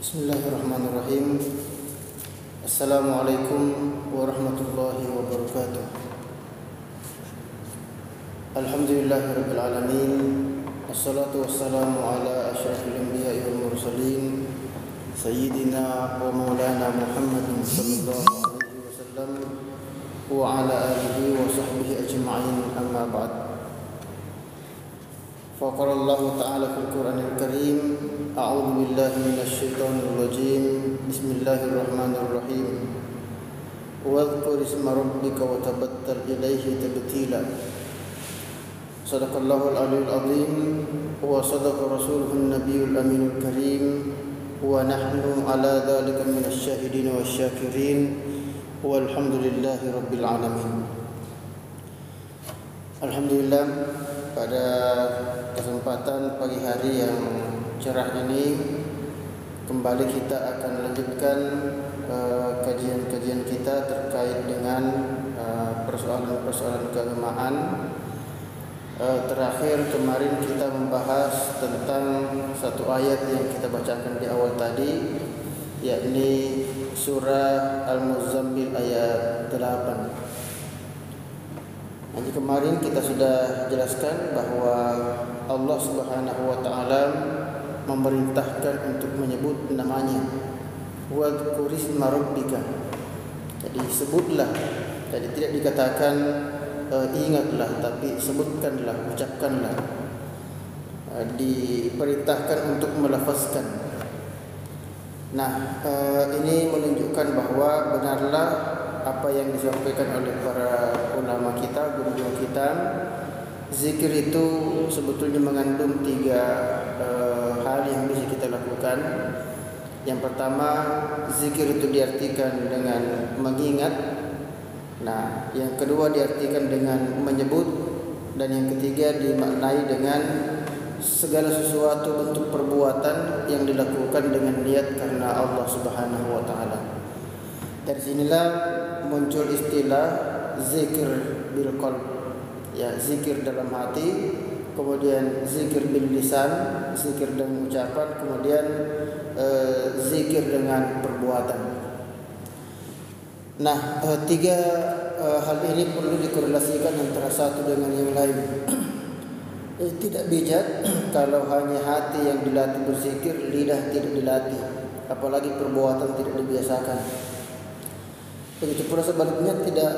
Bismillahirrahmanirrahim. Assalamualaikum warahmatullahi wabarakatuh. Alhamdulillahirabbil alamin. Wassalatu wassalamu ala asyrafil anbiya'i wal mursalin sayyidina wa maulana Muhammadin sallallahu alaihi wasallam wa ala alihi wa sahbihi ajma'in, amma ba'd. Faqala Allah Ta'ala fil Qur'anil Karim, a'udzu billahi minasy syaithanir rajim. Bismillahirrahmanirrahim. Wadhkur isma rabbika wa tabattal ilaihi tabtila. Shadaqallahul aliyyul azim wa shadaqa rasuluhun nabiyyul aminul karim wa nahnu ala dzalika minasy syahidin wasyakirin walhamdulillahi rabbil alamin. Alhamdulillah, pada kesempatan pagi hari yang cerah ini kembali kita akan lanjutkan kajian-kajian kita terkait dengan persoalan-persoalan keagamaan. Terakhir kemarin kita membahas tentang satu ayat yang kita bacakan di awal tadi, yakni surah Al-Muzammil ayat 8. Jadi kemarin kita sudah jelaskan bahwa Allah Subhanahu wa taala memerintahkan untuk menyebut namanya. Wadhkur isma rabbika. Jadi sebutlah. Jadi tidak dikatakan ingatlah, tapi sebutkanlah, ucapkanlah. Diperintahkan untuk melafazkan. Nah, ini menunjukkan bahwa benarlah apa yang disampaikan oleh para ulama kita, guru-guru kita. Zikir itu sebetulnya mengandung tiga hal yang bisa kita lakukan. Yang pertama, zikir itu diartikan dengan mengingat. Nah, yang kedua diartikan dengan menyebut, dan yang ketiga dimaknai dengan segala sesuatu bentuk perbuatan yang dilakukan dengan niat karena Allah Subhanahu wa taala. Dari sinilah muncul istilah zikir bil qalb, ya, zikir dalam hati, kemudian zikir bil lisan, zikir dengan ucapan, kemudian zikir dengan perbuatan. Nah, tiga hal ini perlu dikorelasikan antara satu dengan yang lain. Tidak bijak kalau hanya hati yang dilatih berzikir, lidah tidak dilatih, apalagi perbuatan tidak dibiasakan. Begitu pula sebaliknya tidak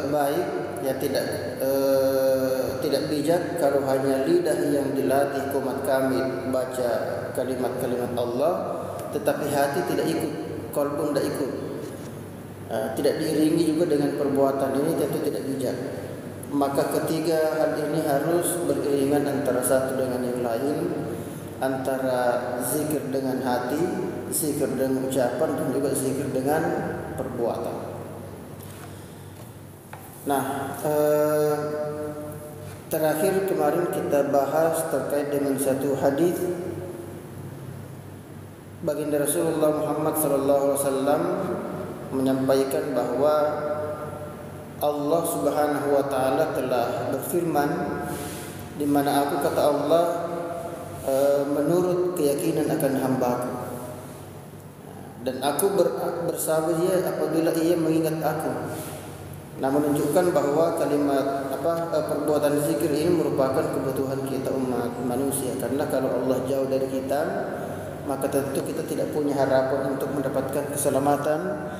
baik, ya, tidak bijak kalau hanya lidah yang dilatih qomat kamit baca kalimat-kalimat Allah, tetapi hati tidak ikut, qalbu tidak ikut, tidak diiringi juga dengan perbuatan. Ini tentu tidak bijak. Maka ketiga hal ini harus beriringan antara satu dengan yang lain, antara zikir dengan hati, zikir dengan ucapan, dan juga zikir dengan perbuatan. Nah, terakhir kemarin kita bahas terkait dengan satu hadis baginda Rasulullah Muhammad SAW menyampaikan bahwa Allah Subhanahu wa taala telah berfirman, di mana aku, kata Allah, menurut keyakinan akan hamba-Ku, dan aku bersama dia apabila ia mengingat aku. Nah, menunjukkan bahwa kalimat perbuatan zikir ini merupakan kebutuhan kita umat manusia. Karena kalau Allah jauh dari kita, maka tentu kita tidak punya harapan untuk mendapatkan keselamatan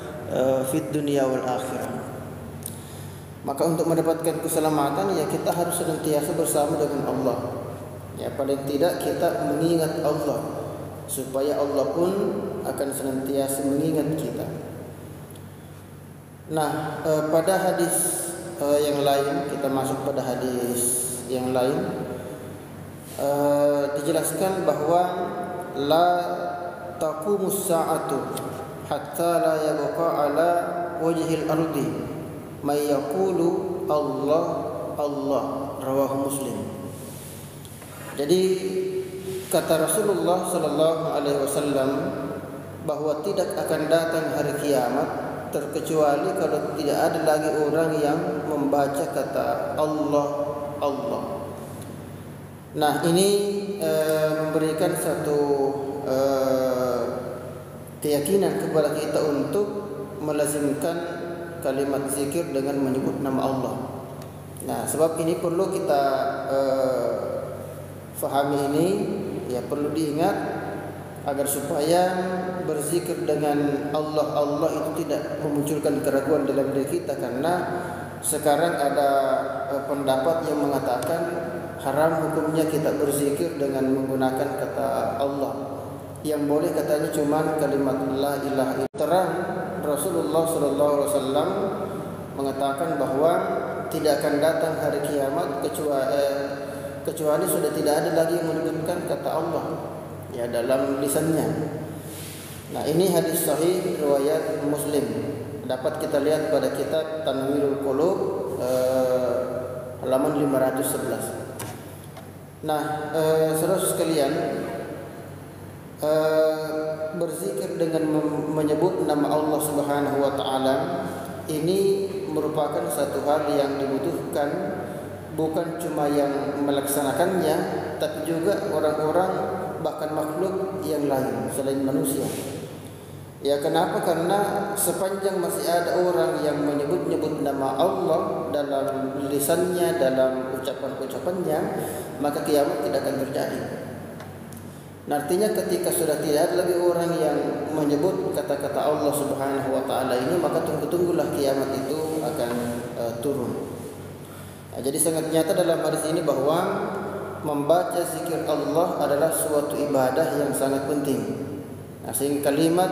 fid dunya wal akhirah. Maka untuk mendapatkan keselamatan, ya, kita harus senantiasa bersama dengan Allah. Ya, paling tidak kita mengingat Allah, supaya Allah pun akan senantiasa mengingat kita. Nah, pada hadis yang lain, kita masuk pada hadis yang lain, dijelaskan bahwa la taqumus sa'atu hatta la yabqa ala wajhil ardi may yaqulu Allah Allah, rawahu Muslim. Jadi kata Rasulullah sallallahu alaihi wasallam bahwa tidak akan datang hari kiamat terkecuali kalau tidak ada lagi orang yang membaca kata Allah Allah. Nah, ini memberikan satu keyakinan kepada kita untuk melazimkan kalimat zikir dengan menyebut nama Allah. Nah, sebab ini perlu kita fahami ini, ya perlu diingat agar supaya berzikir dengan Allah itu tidak memunculkan keraguan dalam diri kita, karena sekarang ada pendapat yang mengatakan haram hukumnya kita berzikir dengan menggunakan kata Allah. Yang boleh katanya cuma kalimat la ilaha illallah. Terang Rasulullah SAW mengatakan bahwa tidak akan datang hari kiamat kecuali sudah tidak ada lagi yang menyebutkan kata Allah ya dalam lisannya. Nah, ini hadis sahih riwayat Muslim. Dapat kita lihat pada kitab Tanwirul Qulub halaman 511. Nah, saudara sekalian, berzikir dengan menyebut nama Allah Subhanahu wa taala ini merupakan satu hal yang dibutuhkan bukan cuma yang melaksanakannya, tapi juga orang-orang bahkan makhluk yang lain selain manusia. Ya, kenapa? Karena sepanjang masih ada orang yang menyebut-nyebut nama Allah dalam lisannya, dalam ucapan-ucapannya, maka kiamat tidak akan terjadi. Nah, artinya ketika sudah tidak ada lagi orang yang menyebut kata-kata Allah Subhanahu wa taala ini, maka tunggulah kiamat itu akan turun. Nah, jadi sangat nyata dalam hadis ini bahwa membaca zikir Allah adalah suatu ibadah yang sangat penting. Nah, sehingga kalimat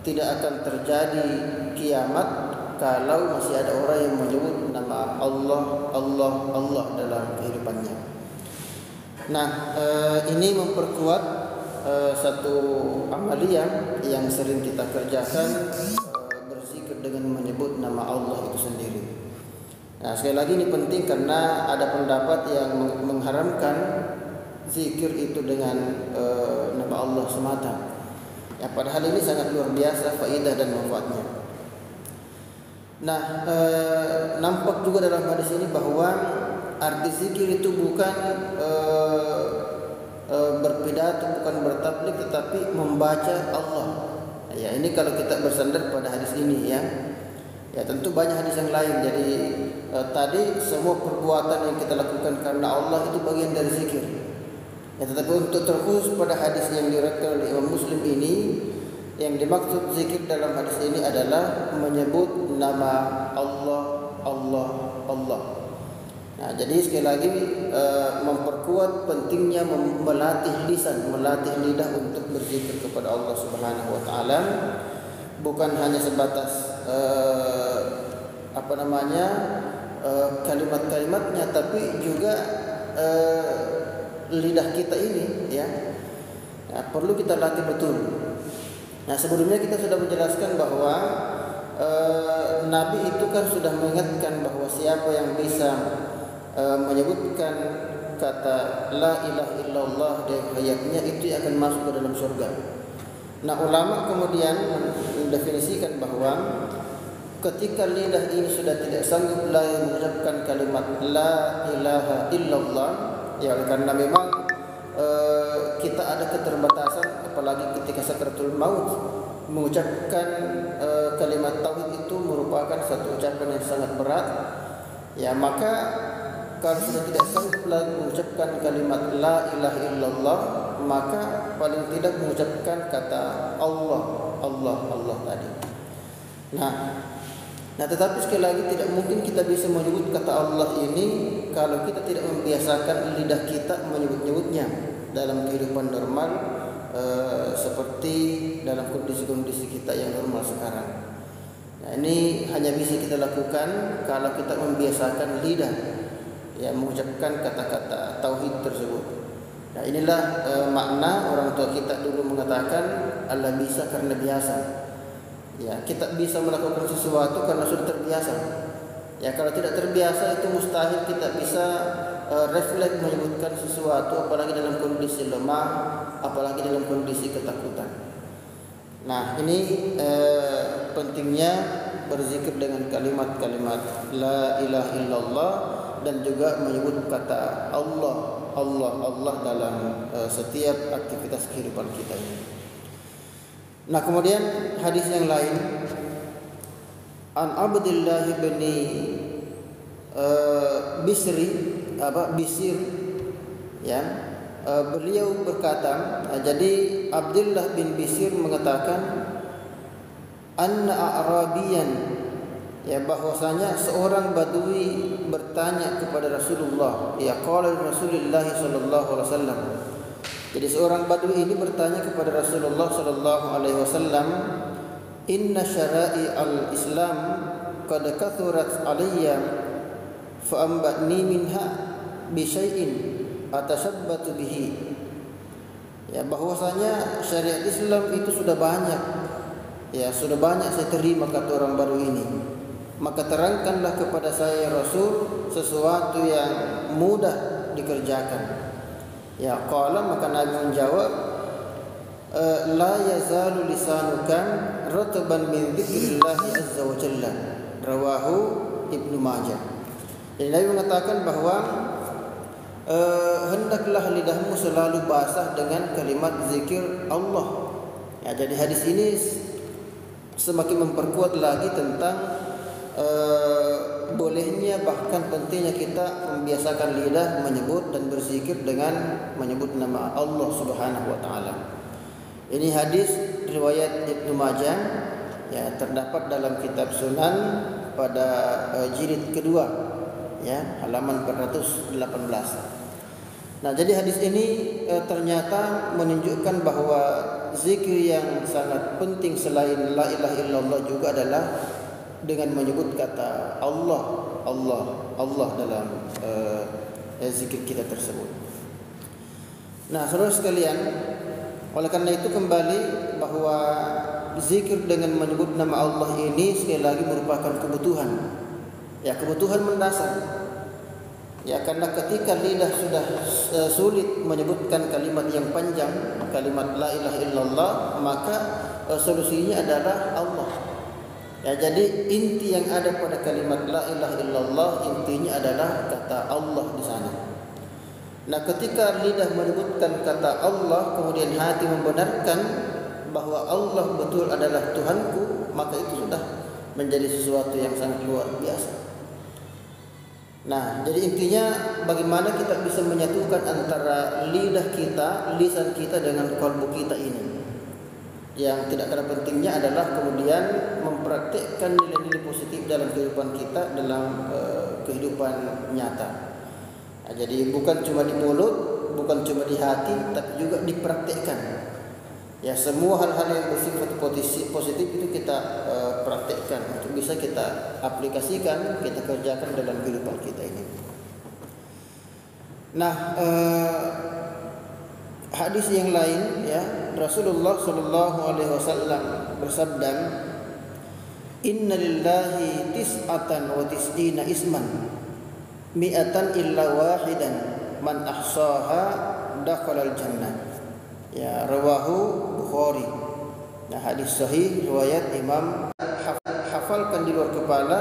tidak akan terjadi kiamat kalau masih ada orang yang menyebut nama Allah dalam kehidupannya. Nah, ini memperkuat satu amaliyah yang sering kita kerjakan, berzikir dengan menyebut nama Allah itu sendiri. Nah, sekali lagi ini penting karena ada pendapat yang mengharamkan zikir itu dengan nama Allah semata. Ya, padahal ini sangat luar biasa faidah dan manfaatnya. Nah, nampak juga dalam hadis ini bahwa arti zikir itu bukan berpidato, bukan bertablik, tetapi membaca Allah. Ya, ini kalau kita bersandar pada hadis ini ya. Ya, tentu banyak hadis yang lain. Jadi tadi semua perbuatan yang kita lakukan karena Allah itu bagian dari zikir. Ya, tetapi untuk terkhusus pada hadis yang diriwayatkan oleh Imam Muslim ini, yang dimaksud zikir dalam hadis ini adalah menyebut nama Allah. Nah, jadi sekali lagi memperkuat pentingnya melatih lisan, melatih lidah untuk berzikir kepada Allah Subhanahu wa taala, bukan hanya sebatas kalimat-kalimatnya, tapi juga lidah kita ini ya. Nah, perlu kita latih betul. Nah, sebelumnya kita sudah menjelaskan bahwa Nabi itu kan sudah mengingatkan bahwa siapa yang bisa menyebutkan kata la ilaha illallah dari hayatnya itu akan masuk ke dalam surga. Nah, ulama kemudian mendefinisikan bahwa ketika lidah ini sudah tidak sanggup lagi mengucapkan kalimat la ilaha illallah, ya karena memang kita ada keterbatasan, apalagi ketika sakaratul maut, mengucapkan kalimat tauhid itu merupakan satu ucapan yang sangat berat. Ya, maka kalau sudah tidak sanggup lagi mengucapkan kalimat la ilaha illallah, maka paling tidak mengucapkan kata Allah tadi. Nah, tetapi sekali lagi tidak mungkin kita bisa menyebut kata Allah ini kalau kita tidak membiasakan lidah kita menyebut-nyebutnya dalam kehidupan normal, seperti dalam kondisi-kondisi kita yang normal sekarang. Nah, ini hanya bisa kita lakukan kalau kita membiasakan lidah ya mengucapkan kata-kata tauhid tersebut. Nah, inilah makna orang tua kita dulu mengatakan Allah bisa karena biasa. Ya, kita bisa melakukan sesuatu karena sudah terbiasa. Ya, kalau tidak terbiasa itu mustahil kita bisa refleks menyebutkan sesuatu, apalagi dalam kondisi lemah, apalagi dalam kondisi ketakutan. Nah, ini pentingnya berzikir dengan kalimat-kalimat la ilaha illallah dan juga menyebut kata Allah, Allah, Allah dalam setiap aktivitas kehidupan kita ini. Nah, kemudian hadis yang lain, an Abdullah bin Bisir, ya, beliau berkata, jadi Abdullah bin Bisir mengatakan, anna a'rabiyan, ya, bahwasanya seorang badui bertanya kepada Rasulullah, ya, qala Rasulullah sallallahu alaihi wasallam. Jadi seorang badui ini bertanya kepada Rasulullah sallallahu alaihi wasallam, inna syara'i al-Islam qad kathurat alayya fa ambani minha bi syai'in atashabbatu bihi. Ya, bahwasanya syariat Islam itu sudah banyak, ya, sudah banyak saya terima, kata orang baru ini. Maka terangkanlah kepada saya Rasul sesuatu yang mudah dikerjakan. Ya, qala, maka Nabi menjawab, la yazalu lisanuka ratban min dzikrillah azza wa jalla, rawahu Ibnu Majah. Jadi Nabi mengatakan bahwa hendaklah lidahmu selalu basah dengan kalimat zikir Allah. Ya, jadi hadis ini semakin memperkuat lagi tentang bolehnya, bahkan pentingnya kita membiasakan lidah menyebut dan berzikir dengan menyebut nama Allah Subhanahu wa taala. Ini hadis riwayat Ibnu Majah, ya, terdapat dalam kitab Sunan pada jilid kedua, ya, halaman 418. Nah, jadi hadis ini ternyata menunjukkan bahwa zikir yang sangat penting selain la ilaha illallah juga adalah dengan menyebut kata Allah, Allah, Allah dalam zikir kita tersebut. Nah, saudara sekalian, oleh karena itu kembali bahwa zikir dengan menyebut nama Allah ini sekali lagi merupakan kebutuhan, ya, kebutuhan mendasar. Ya, karena ketika lidah sudah sulit menyebutkan kalimat yang panjang, kalimat la ilaha illallah, maka solusinya adalah Allah. Ya, jadi inti yang ada pada kalimat la ilaha illallah, intinya adalah kata Allah di sana. Nah, ketika lidah menyebutkan kata Allah, kemudian hati membenarkan bahwa Allah betul adalah Tuhanku, maka itu sudah menjadi sesuatu yang sangat luar biasa. Nah, jadi intinya bagaimana kita bisa menyatukan antara lidah kita, lisan kita dengan kalbu kita ini. Yang tidak kalah pentingnya adalah kemudian mempraktikkan nilai-nilai positif dalam kehidupan kita, dalam kehidupan nyata. Nah, jadi bukan cuma di mulut, bukan cuma di hati, tapi juga dipraktikkan. Ya, semua hal-hal yang bersifat positif itu kita praktikkan, untuk bisa kita aplikasikan, kita kerjakan dalam kehidupan kita ini. Nah, hadis yang lain, ya, Rasulullah sallallahu alaihi wasallam bersabda, inna lillahi tis'atan wa tis'ina isman mi'atan illa wahidan man ahsaha dakhalal jannah. Ya, rawahu Bukhari. Nah, hadis sahih riwayat Imam. Hafalkan di luar kepala,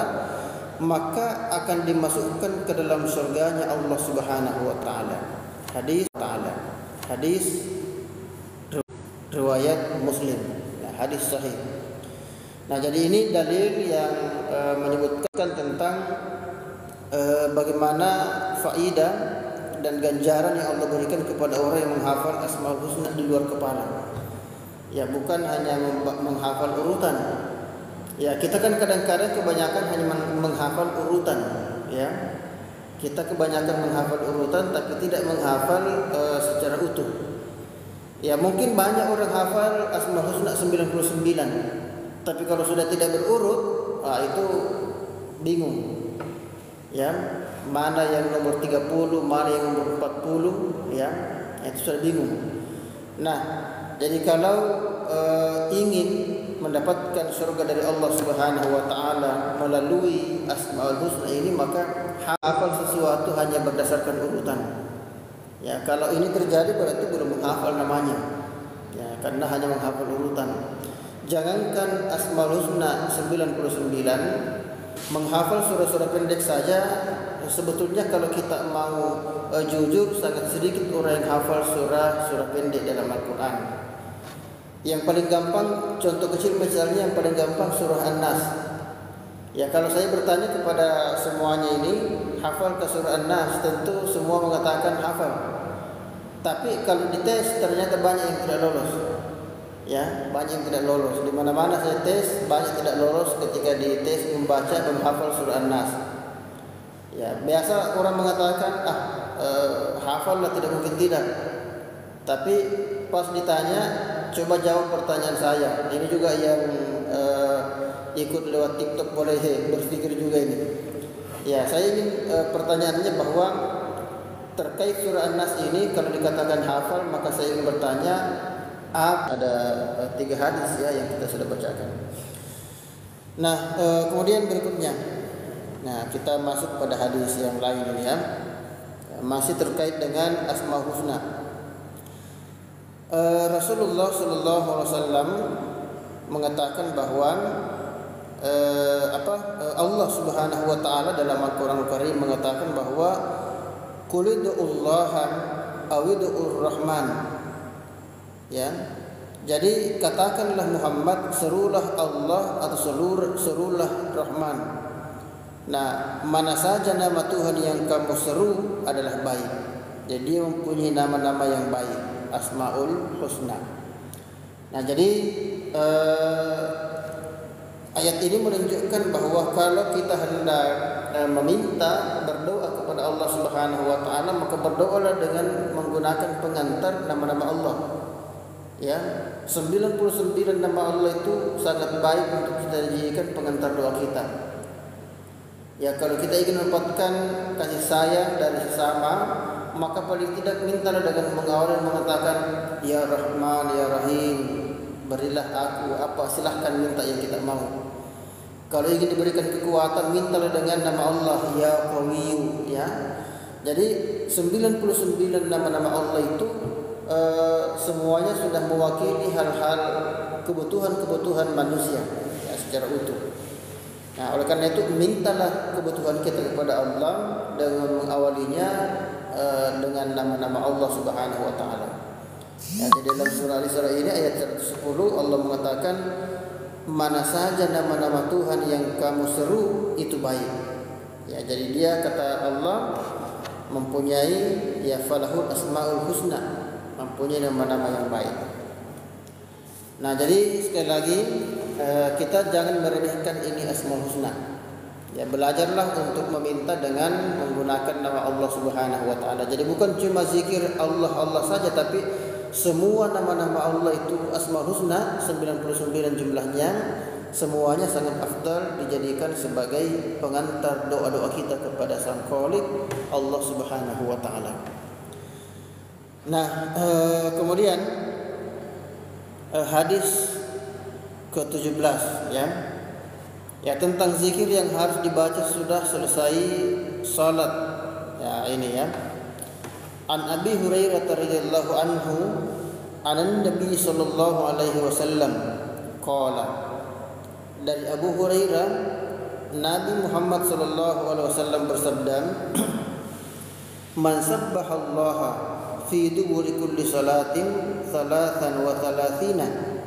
maka akan dimasukkan ke dalam surganya Allah Subhanahu wa taala. Hadis riwayat Muslim. Nah, hadis sahih. Nah, jadi ini dalil yang menyebutkan tentang bagaimana faidah dan ganjaran yang Allah berikan kepada orang yang menghafal Asmaul Husna di luar kepala. Ya, bukan hanya menghafal urutan. Ya, kita kan kadang-kadang kebanyakan hanya menghafal urutan, ya. Kita kebanyakan menghafal urutan tapi tidak menghafal secara utuh. Ya, mungkin banyak orang hafal Asmaul Husna 99, tapi kalau sudah tidak berurut, itu bingung. Ya, mana yang nomor 30, mana yang nomor 40, ya, itu sudah bingung. Nah, jadi kalau ingin mendapatkan surga dari Allah Subhanahu wa taala melalui Asmaul Husna ini, maka hafal sesuatu hanya berdasarkan urutan. Ya, kalau ini terjadi berarti belum menghafal namanya. Ya, karena hanya menghafal urutan. Jangankan Asmaul Husna 99, menghafal surah-surah pendek saja sebetulnya kalau kita mau jujur sangat sedikit orang yang hafal surah-surah pendek dalam Al-Quran. Yang paling gampang, contoh kecil misalnya yang paling gampang surah An-Nas. Ya kalau saya bertanya kepada semuanya ini, hafal ke surah An-Nas, tentu semua mengatakan hafal. Tapi kalau dites ternyata banyak yang tidak lolos. Ya, banyak yang tidak lolos. Di mana-mana saya tes, banyak tidak lolos ketika dites membaca dan menghafal surah An-Nas. Ya, biasa orang mengatakan hafal lah, tidak mungkin tidak. Tapi pas ditanya, coba jawab pertanyaan saya. Ini juga yang ikut lewat TikTok boleh berpikir juga ini. Ya, saya ingin pertanyaannya bahwa terkait surah An-Nas ini kalau dikatakan hafal, maka saya ingin bertanya, ada 3 hadis ya yang kita sudah bacakan. Nah, kemudian berikutnya, nah kita masuk pada hadis yang lain ini ya, masih terkait dengan Asmaul Husna. Rasulullah Sallallahu Alaihi Wasallam mengatakan bahwa Allah Subhanahu Wa Taala dalam Al-Quran Al-Karim mengatakan bahwa Qulidu'ullaha awidu'ur rahman. Ya, jadi katakanlah Muhammad, serulah Allah atau serulah Rahman. Nah, mana saja nama Tuhan yang kamu seru adalah baik. Jadi dia mempunyai nama-nama yang baik, Asmaul Husna. Nah, jadi ayat ini menunjukkan bahwa kalau kita hendak meminta berdoa kepada Allah Subhanahu Wa Taala, maka berdoalah dengan menggunakan pengantar nama-nama Allah. Ya, 99 nama Allah itu sangat baik untuk kita jadikan pengantar doa kita. Ya, kalau kita ingin mendapatkan kasih sayang dari sesama, maka paling tidak mintalah dengan mengawali mengatakan Ya Rahman, Ya Rahim, berilah aku apa, silahkan minta yang kita mau. Kalau ingin diberikan kekuatan, mintalah dengan nama Allah Ya Qawiyu. Ya, jadi 99 nama-nama Allah itu semuanya sudah mewakili hal-hal kebutuhan manusia ya, secara utuh. Nah, oleh karena itu mintalah kebutuhan kita kepada Allah dengan mengawalinya dengan nama-nama Allah Subhanahu Wa Taala. Ya, jadi dalam surah Al-Isra ini ayat 110 Allah mengatakan mana saja nama-nama Tuhan yang kamu seru itu baik. Ya, jadi dia kata Allah mempunyai ya falahul asmaul husna, mempunyai nama-nama yang baik. Nah, jadi sekali lagi kita jangan meremehkan ini Asmaul Husna. Ya, belajarlah untuk meminta dengan menggunakan nama Allah Subhanahu Wa Taala. Jadi bukan cuma zikir Allah saja, tapi semua nama-nama Allah itu Asmaul Husna 99 jumlahnya, semuanya sangat afdal dijadikan sebagai pengantar doa-doa kita kepada Sang Khaliq Allah Subhanahu Wa Taala. Nah, kemudian hadis ke-17 ya tentang zikir yang harus dibaca sudah selesai salat. Ya, ini ya. An Abi Hurairah radhiyallahu anhu, anan Nabi sallallahu alaihi wasallam qala. Dari Abu Hurairah, Nabi Muhammad sallallahu alaihi wasallam bersabda, Man sabbahallaha fi duburi kulli salatin 33.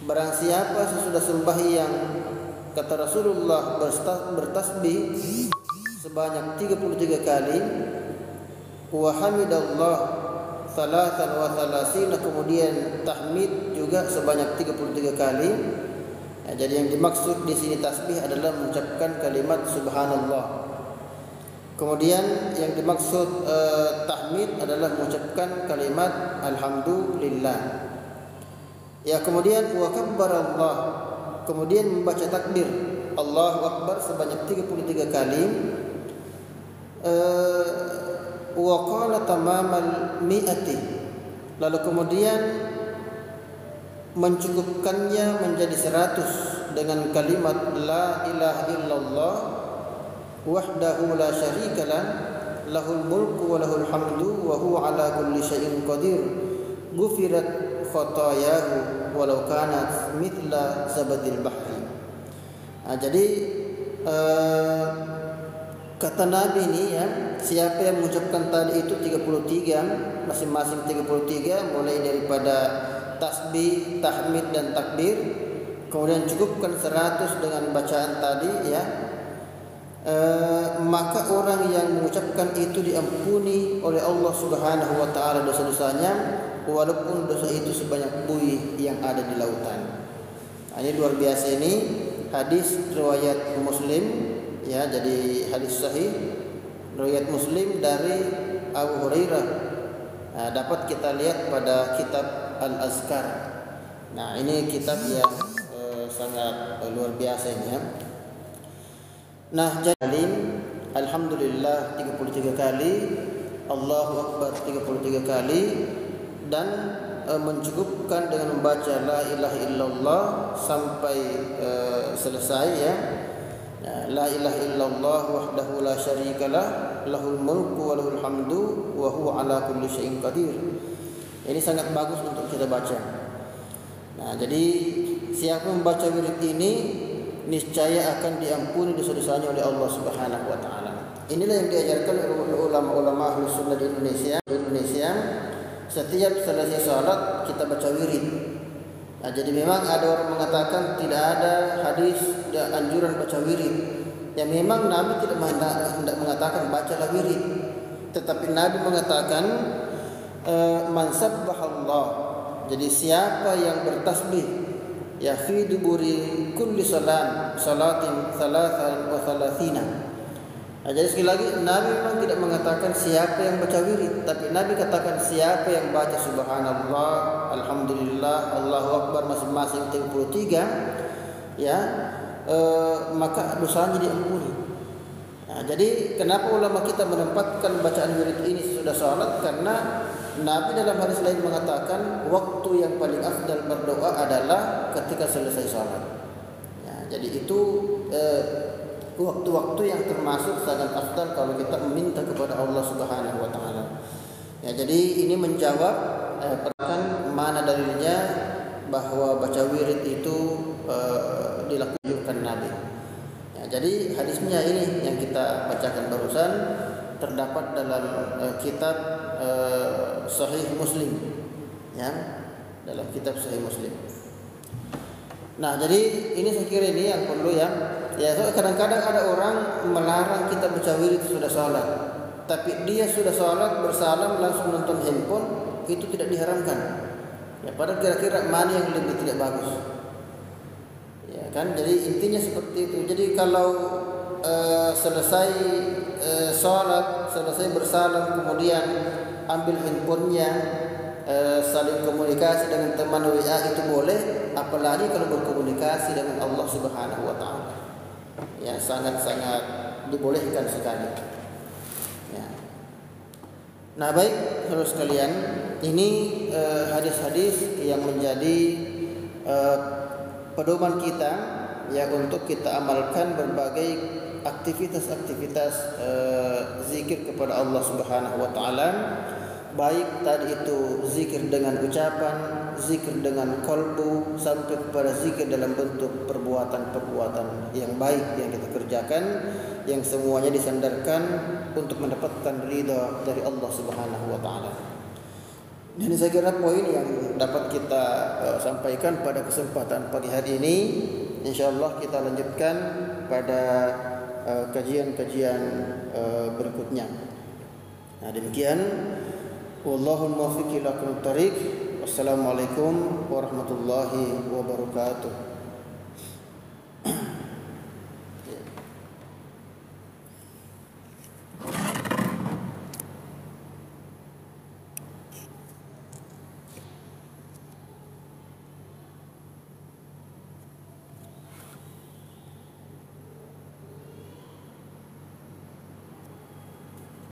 Barang siapa sesudah sembahyang, kata Rasulullah, bertasbih sebanyak 33 kali, wa hamidallah 33, kemudian tahmid juga sebanyak 33 kali. Nah, jadi yang dimaksud di sini tasbih adalah mengucapkan kalimat subhanallah. Kemudian yang dimaksud tahmid adalah mengucapkan kalimat alhamdulillah. Ya, kemudian wa kabbarallah, kemudian membaca takbir Allahu Akbar sebanyak 33 kali. Wa qala tamamal mi'ati, lalu kemudian mencukupkannya menjadi 100 dengan kalimat la ilaha illallah wahdahu la syarikalah lahul mulku wa lahul hamdu wa huwa ala kulli syai'in qadir ghufirat khatayahu walau kanat mithla zabadil bahri. Nah, jadi kata Nabi ini ya, siapa yang mengucapkan tadi itu 33, masing-masing 33, mulai daripada tasbih, tahmid dan takbir, kemudian cukupkan 100 dengan bacaan tadi ya, maka orang yang mengucapkan itu diampuni oleh Allah Subhanahu wa taala dosa-dosanya, walaupun dosa itu sebanyak buih yang ada di lautan. Nah, ini luar biasa, ini hadis riwayat Muslim ya, jadi hadis sahih riwayat Muslim dari Abu Hurairah. Nah, dapat kita lihat pada kitab Al-Azkar. Nah, ini kitab yang sangat luar biasa ini ya. Nah, jadi alhamdulillah 33 kali, Allahu Akbar 33 kali, dan mencukupkan dengan membaca la ilaha illallah sampai selesai ya. La ilaha illallah wahdahu la syarikalah, lahul mulku wa lahul hamdu wa huwa ala kulli syai'in qadir. Ini sangat bagus untuk kita baca. Nah, jadi siapa membaca wirid ini niscaya akan diampuni dosa-dosanya oleh Allah Subhanahu wa taala. Inilah yang diajarkan oleh ulama-ulama Ahlus Sunnah di Indonesia. Setiap selesai salat kita baca wirid. Nah, jadi memang ada orang mengatakan tidak ada hadis anjuran baca wirid. Ya, memang Nabi tidak mengatakan bacalah wirid, tetapi Nabi mengatakan man sabbahallah. Jadi siapa yang bertasbih ya fi duburi kulli salatin 33. Nah, jadi sekali lagi Nabi memang tidak mengatakan siapa yang baca wirid, tapi Nabi katakan siapa yang baca subhanallah, alhamdulillah, Allahu Akbar masing-masing 33 ya, maka dosanya diampuni. Nah, jadi kenapa ulama kita menempatkan bacaan wirid ini sesudah salat? Karena Nabi dalam hadis lain mengatakan waktu yang paling afdal berdoa adalah ketika selesai salat. Ya, jadi itu waktu-waktu yang termasuk sangat afdal kalau kita meminta kepada Allah Subhanahu wa taala. Ya, jadi ini menjawab mana dalilnya bahwa baca wirid itu dilakukan Nabi. Ya, jadi hadisnya ini yang kita bacakan barusan terdapat dalam kitab Sahih Muslim. Ya, dalam kitab Sahih Muslim. Nah, jadi ini saya kira ini yang perlu ya. Ya, so, kadang-kadang ada orang melarang kita baca wirid sudah salat, tapi dia sudah salat bersalam langsung nonton handphone, itu tidak diharamkan. Ya, padahal kira-kira mana yang lebih tidak bagus. Ya kan, jadi intinya seperti itu. Jadi kalau selesai salat, selesai bersalam, kemudian ambil handphonenya, saling komunikasi dengan teman WA itu boleh, apalagi kalau berkomunikasi dengan Allah Subhanahu wa taala. Ya, sangat-sangat dibolehkan sekali. Ya. Nah, baik saudara sekalian, ini hadis-hadis yang menjadi pedoman kita ya untuk kita amalkan berbagai aktivitas-aktivitas zikir kepada Allah Subhanahu wa taala, baik tadi itu zikir dengan ucapan, zikir dengan qalbu, sampai kepada zikir dalam bentuk perbuatan-perbuatan yang baik yang kita kerjakan, yang semuanya disandarkan untuk mendapatkan ridha dari Allah Subhanahu wa taala. Dan saya kira poin yang dapat kita sampaikan pada kesempatan pagi hari ini, insyaallah kita lanjutkan pada kajian-kajian berikutnya. Nah, demikian. Wallahul muwaffiq ila aqwamit thoriq. Wassalamualaikum warahmatullahi wabarakatuh.